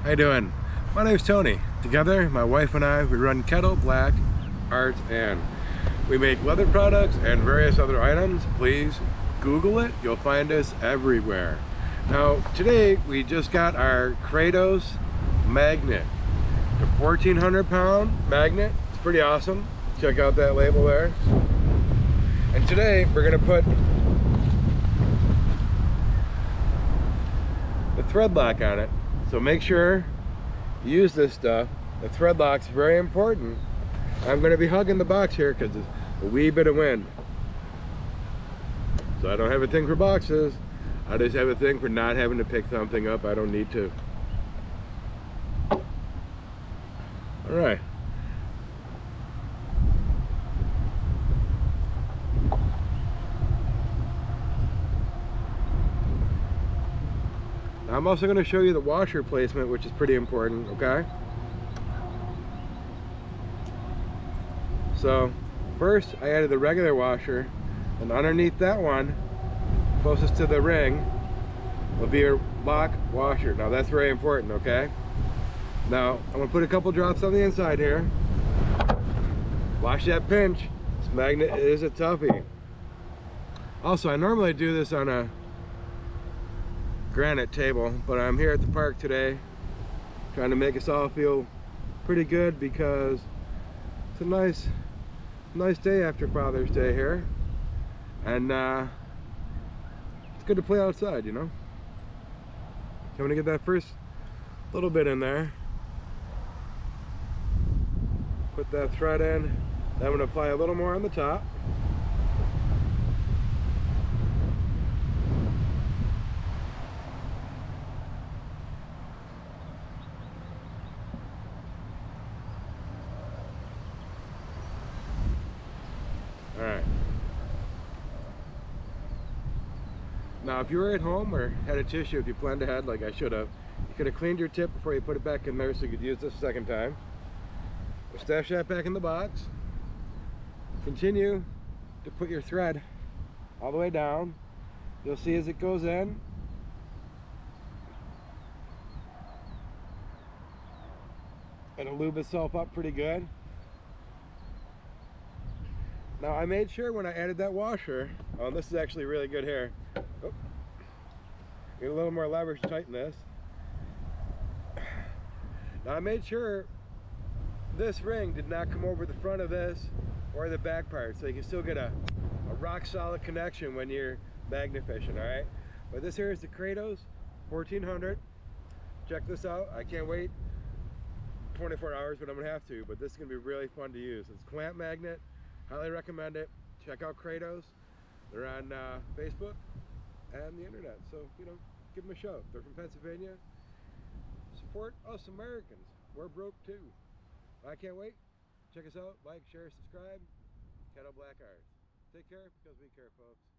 How you doing? My name's Tony. Together, my wife and I, we run Kettle Black Art, and we make leather products and various other items. Please Google it. You'll find us everywhere. Now, today we just got our Kratos magnet. The 1,400-pound magnet. It's pretty awesome. Check out that label there. And today we're gonna put the thread lock on it. So make sure you use this stuff. The thread lock's very important. I'm going to be hugging the box here because there's a wee bit of wind. So I don't have a thing for boxes. I just have a thing for not having to pick something up I don't need to. All right. I'm also going to show you the washer placement, which is pretty important, okay? So, first I added the regular washer, and underneath that one, closest to the ring, will be your lock washer. Now that's very important, okay? Now, I'm going to put a couple drops on the inside here. Watch that pinch. This magnet is a toughie. Also, I normally do this on a granite table, but I'm here at the park today trying to make us all feel pretty good because it's a nice day after Father's Day here, and it's good to play outside, you know. So I'm gonna get that first little bit in there, put that thread in, then I'm gonna apply a little more on the top. Alright. Now if you were at home or had a tissue, if you planned ahead like I should have, you could have cleaned your tip before you put it back in there so you could use this a second time. We'll stash that back in the box. Continue to put your thread all the way down. You'll see as it goes in, it'll lube itself up pretty good. Now I made sure when I added that washer, oh, this is actually really good here. Oh, get a little more leverage to tighten this. Now I made sure this ring did not come over the front of this or the back part, so you can still get a rock solid connection when you're magnet fishing, all right? But this here is the Kratos 1400. Check this out. I can't wait 24 hours, but I'm gonna have to, but this is gonna be really fun to use. It's clamp magnet. Highly recommend it. Check out Kratos. They're on Facebook and the internet. So, you know, give them a shout. They're from Pennsylvania. Support us Americans. We're broke too. I can't wait. Check us out. Like, share, subscribe. Kettle Black Art. Take care because we care, folks.